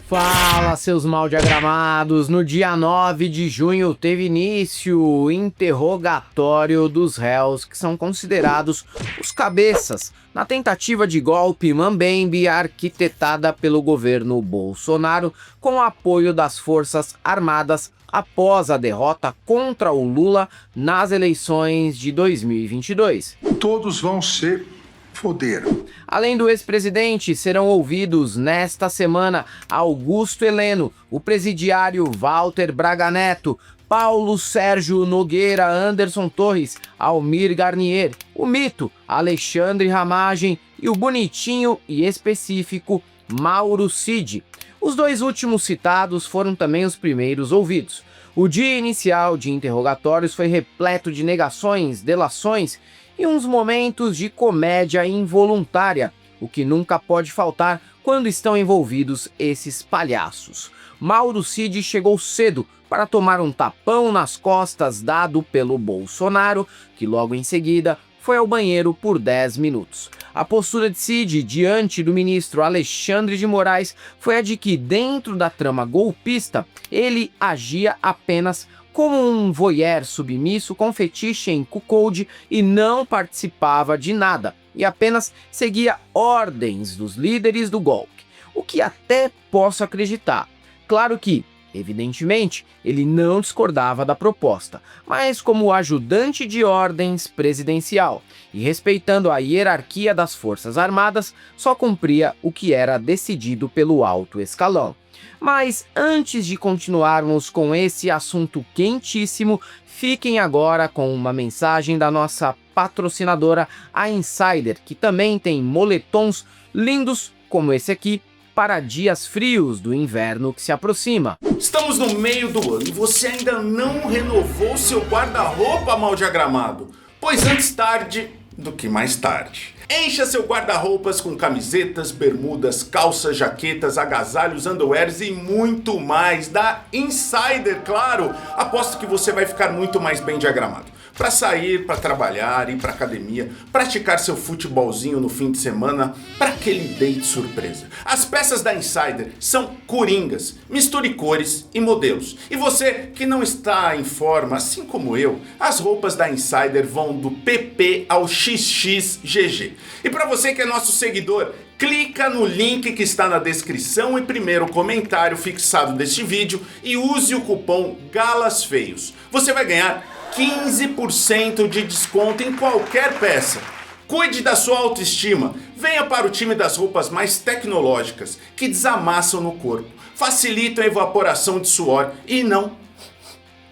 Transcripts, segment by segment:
Fala, seus mal diagramados! No dia 9 de junho teve início o interrogatório dos réus que são considerados os cabeças na tentativa de golpe mambembe arquitetada pelo governo Bolsonaro com o apoio das Forças Armadas após a derrota contra o Lula nas eleições de 2022. Todos vão se foder. Além do ex-presidente, serão ouvidos nesta semana Augusto Heleno, o presidiário Walter Braga Neto, Paulo Sérgio Nogueira, Anderson Torres, Almir Garnier, o mito Alexandre Ramagem e o bonitinho e específico Mauro Cid. Os dois últimos citados foram também os primeiros ouvidos. O dia inicial de interrogatórios foi repleto de negações, delações e uns momentos de comédia involuntária, o que nunca pode faltar quando estão envolvidos esses palhaços. Mauro Cid chegou cedo para tomar um tapão nas costas dado pelo Bolsonaro, que logo em seguida foi ao banheiro por 10 minutos. A postura de Cid diante do ministro Alexandre de Moraes foi a de que, dentro da trama golpista, ele agia apenas como um voyeur submisso com fetiche em cuckold e não participava de nada, e apenas seguia ordens dos líderes do golpe, o que até posso acreditar. Claro que, evidentemente, ele não discordava da proposta, mas como ajudante de ordens presidencial e respeitando a hierarquia das Forças Armadas, só cumpria o que era decidido pelo alto escalão. Mas antes de continuarmos com esse assunto quentíssimo, fiquem agora com uma mensagem da nossa patrocinadora, a Insider, que também tem moletons lindos como esse aqui, para dias frios do inverno que se aproxima. Estamos no meio do ano e você ainda não renovou seu guarda-roupa, mal diagramado? Pois antes tarde do que mais tarde. Encha seu guarda-roupas com camisetas, bermudas, calças, jaquetas, agasalhos, underwears e muito mais da Insider, claro! Aposto que você vai ficar muito mais bem diagramado. Para sair, para trabalhar, ir para academia, praticar seu futebolzinho no fim de semana, para aquele date surpresa. As peças da Insider são coringas, misture cores e modelos. E você que não está em forma, assim como eu, as roupas da Insider vão do PP ao XXGG. E para você que é nosso seguidor, clica no link que está na descrição e primeiro comentário fixado deste vídeo e use o cupom GALASFEIOS. Você vai ganhar 15% de desconto em qualquer peça. Cuide da sua autoestima. Venha para o time das roupas mais tecnológicas, que desamassam no corpo, facilitam a evaporação de suor e não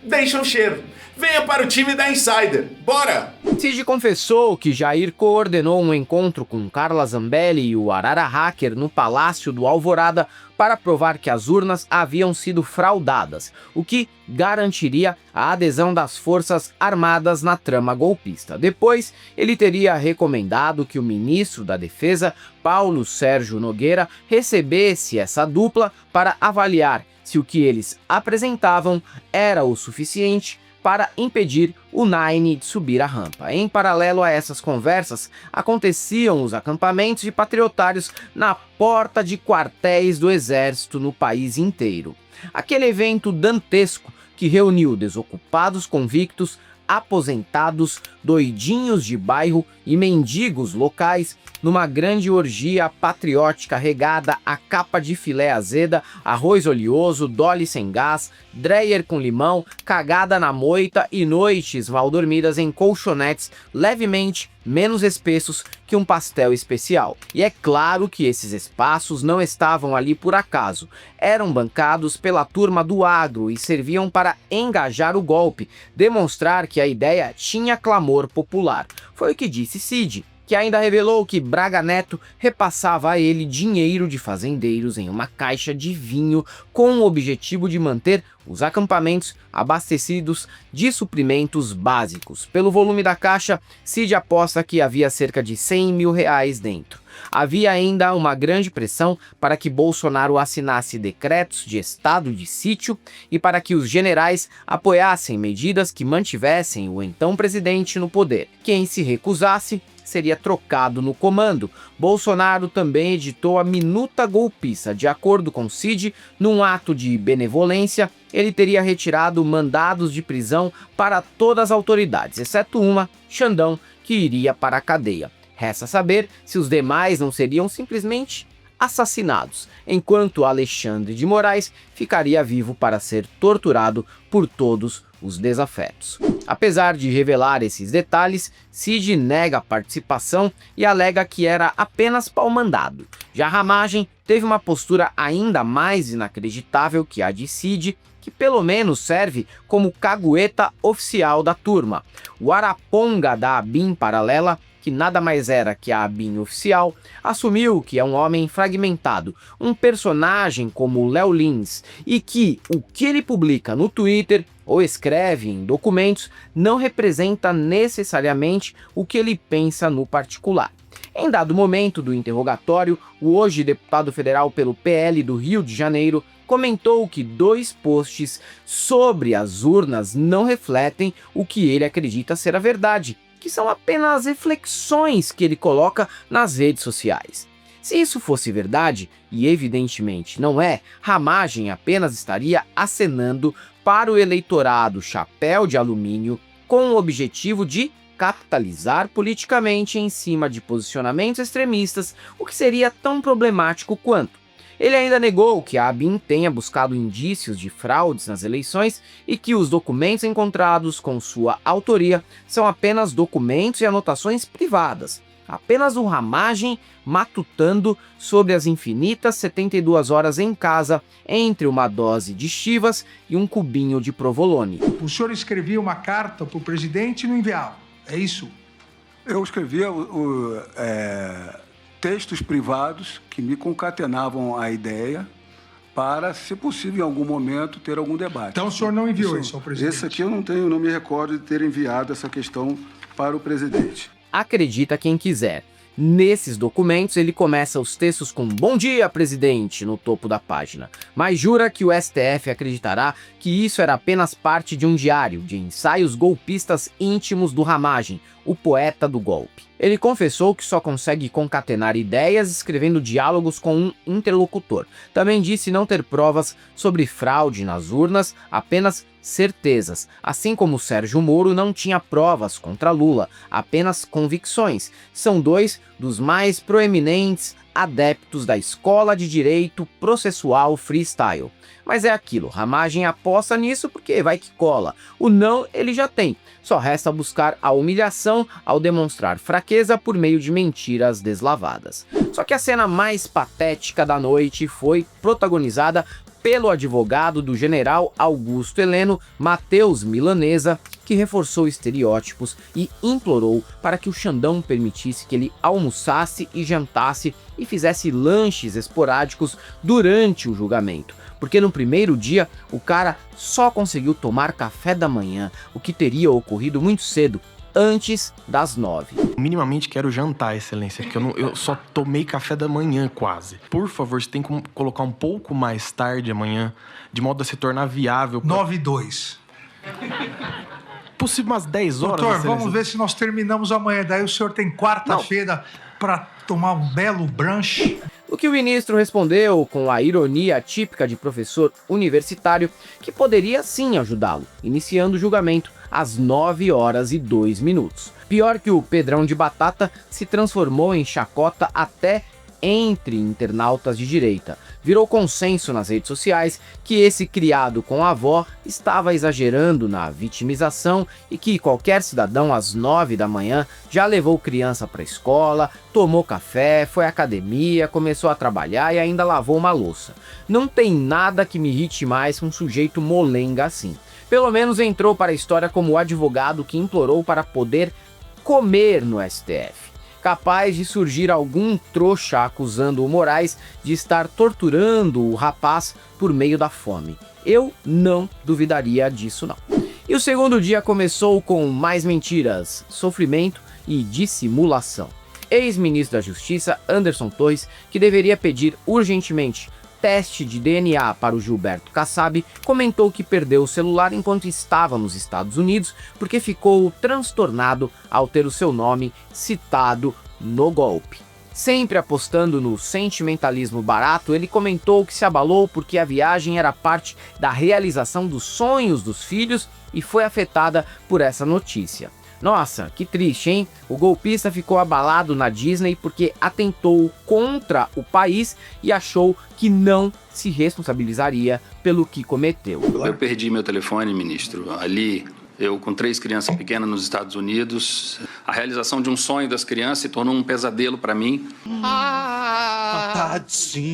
deixam cheiro. Venha para o time da Insider. Bora! Cid confessou que Jair coordenou um encontro com Carla Zambelli e o Arara Hacker no Palácio do Alvorada para provar que as urnas haviam sido fraudadas, o que garantiria a adesão das Forças Armadas na trama golpista. Depois, ele teria recomendado que o ministro da Defesa, Paulo Sérgio Nogueira, recebesse essa dupla para avaliar se o que eles apresentavam era o suficiente para impedir o Nine de subir a rampa. Em paralelo a essas conversas, aconteciam os acampamentos de patriotários na porta de quartéis do Exército no país inteiro. Aquele evento dantesco que reuniu desocupados convictos, aposentados, doidinhos de bairro e mendigos locais numa grande orgia patriótica regada a capa de filé azeda, arroz oleoso, dolly sem gás, dreyer com limão, cagada na moita e noites mal dormidas em colchonetes levemente menos espessos que um pastel especial. E é claro que esses espaços não estavam ali por acaso, eram bancados pela turma do agro e serviam para engajar o golpe, demonstrar que a ideia tinha clamor popular. Foi o que disse Cid, que ainda revelou que Braga Neto repassava a ele dinheiro de fazendeiros em uma caixa de vinho com o objetivo de manter os acampamentos abastecidos de suprimentos básicos. Pelo volume da caixa, Cid aposta que havia cerca de R$100 mil dentro. Havia ainda uma grande pressão para que Bolsonaro assinasse decretos de estado de sítio e para que os generais apoiassem medidas que mantivessem o então presidente no poder. Quem se recusasse seria trocado no comando. Bolsonaro também editou a minuta golpista. De acordo com Cid, num ato de benevolência, ele teria retirado mandados de prisão para todas as autoridades, exceto uma, Xandão, que iria para a cadeia. Resta saber se os demais não seriam simplesmente assassinados, enquanto Alexandre de Moraes ficaria vivo para ser torturado por todos os desafetos. Apesar de revelar esses detalhes, Cid nega a participação e alega que era apenas pau-mandado. Já Ramagem teve uma postura ainda mais inacreditável que a de Cid, que pelo menos serve como cagueta oficial da turma. O Araponga da ABIN paralela, que nada mais era que a ABIN oficial, assumiu que é um homem fragmentado, um personagem como o Léo Lins, e que o que ele publica no Twitter ou escreve em documentos não representa necessariamente o que ele pensa no particular. Em dado momento do interrogatório, o hoje deputado federal pelo PL do Rio de Janeiro comentou que 2 posts sobre as urnas não refletem o que ele acredita ser a verdade, que são apenas reflexões que ele coloca nas redes sociais. Se isso fosse verdade, e evidentemente não é, Ramagem apenas estaria acenando para o eleitorado chapéu de alumínio com o objetivo de capitalizar politicamente em cima de posicionamentos extremistas, o que seria tão problemático quanto. Ele ainda negou que a ABIN tenha buscado indícios de fraudes nas eleições e que os documentos encontrados com sua autoria são apenas documentos e anotações privadas, apenas o Ramagem matutando sobre as infinitas 72 horas em casa entre uma dose de Chivas e um cubinho de provolone. O senhor escrevia uma carta para o presidente e não enviava, é isso? Eu escrevia textos privados que me concatenavam a ideia para, se possível, em algum momento, ter algum debate. Então o senhor não enviou isso ao presidente? Esse aqui eu não me recordo de ter enviado essa questão para o presidente. Acredita quem quiser. Nesses documentos ele começa os textos com "Bom dia, presidente" no topo da página, mas jura que o STF acreditará que isso era apenas parte de um diário de ensaios golpistas íntimos do Ramagem, o poeta do golpe. Ele confessou que só consegue concatenar ideias escrevendo diálogos com um interlocutor. Também disse não ter provas sobre fraude nas urnas, apenas certezas, assim como Sérgio Moro não tinha provas contra Lula, apenas convicções. São 2 dos mais proeminentes adeptos da escola de direito processual freestyle. Mas é aquilo, Ramagem aposta nisso porque vai que cola. O não ele já tem, só resta buscar a humilhação ao demonstrar fraqueza por meio de mentiras deslavadas. Só que a cena mais patética da noite foi protagonizada pelo advogado do general Augusto Heleno, Matheus Milanesa, que reforçou estereótipos e implorou para que o Xandão permitisse que ele almoçasse e jantasse e fizesse lanches esporádicos durante o julgamento, porque no primeiro dia o cara só conseguiu tomar café da manhã, o que teria ocorrido muito cedo, antes das 9. Minimamente quero jantar, excelência, porque eu só tomei café da manhã quase. Por favor, você tem como colocar um pouco mais tarde amanhã, de modo a se tornar viável. 9h02. Possível umas 10 horas. Doutor, vamos ver se nós terminamos amanhã. Daí o senhor tem quarta-feira para tomar um belo brunch. O que o ministro respondeu com a ironia típica de professor universitário que poderia sim ajudá-lo, iniciando o julgamento às 9h02. Pior que o Pedrão de Batata se transformou em chacota até entre internautas de direita. Virou consenso nas redes sociais que esse criado com a avó estava exagerando na vitimização e que qualquer cidadão às 9 da manhã já levou criança para a escola, tomou café, foi à academia, começou a trabalhar e ainda lavou uma louça. Não tem nada que me irrite mais que um sujeito molenga assim. Pelo menos entrou para a história como o advogado que implorou para poder comer no STF. Capaz de surgir algum trouxa acusando o Moraes de estar torturando o rapaz por meio da fome. Eu não duvidaria disso não. E o segundo dia começou com mais mentiras, sofrimento e dissimulação. Ex-ministro da Justiça, Anderson Torres, que deveria pedir urgentemente teste de DNA para o Gilberto Kassab, comentou que perdeu o celular enquanto estava nos Estados Unidos porque ficou transtornado ao ter o seu nome citado no golpe. Sempre apostando no sentimentalismo barato, ele comentou que se abalou porque a viagem era parte da realização dos sonhos dos filhos e foi afetada por essa notícia. Nossa, que triste, hein? O golpista ficou abalado na Disney porque atentou contra o país e achou que não se responsabilizaria pelo que cometeu. Eu perdi meu telefone, ministro. Ali, eu com 3 crianças pequenas nos Estados Unidos, a realização de um sonho das crianças se tornou um pesadelo para mim.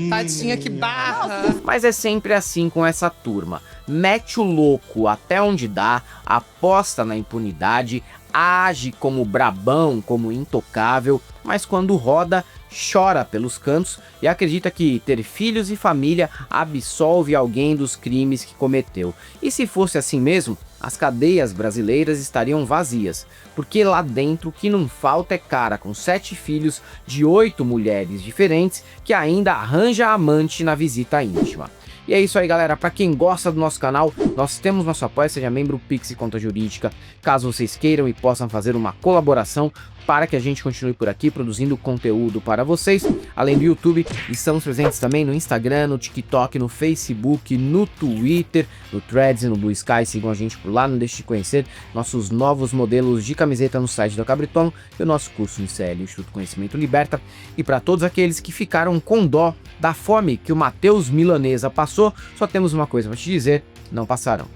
Tadinha, que barra. Mas é sempre assim com essa turma. Mete o louco até onde dá, aposta na impunidade, age como brabão, como intocável, mas quando roda, chora pelos cantos e acredita que ter filhos e família absolve alguém dos crimes que cometeu. E se fosse assim mesmo, as cadeias brasileiras estariam vazias, porque lá dentro o que não falta é cara com 7 filhos de 8 mulheres diferentes que ainda arranja amante na visita íntima. E é isso aí, galera. Para quem gosta do nosso canal, nós temos nosso apoio, seja membro Pix e Conta Jurídica, caso vocês queiram e possam fazer uma colaboração para que a gente continue por aqui produzindo conteúdo para vocês. Além do YouTube, estamos presentes também no Instagram, no TikTok, no Facebook, no Twitter, no Threads e no Blue Sky. Sigam a gente por lá, não deixe de conhecer nossos novos modelos de camiseta no site da Cabriton e o nosso curso no ICL, Instituto Conhecimento Liberta. E para todos aqueles que ficaram com dó da fome que o Matheus Milanesa passou, só temos uma coisa para te dizer: não passarão.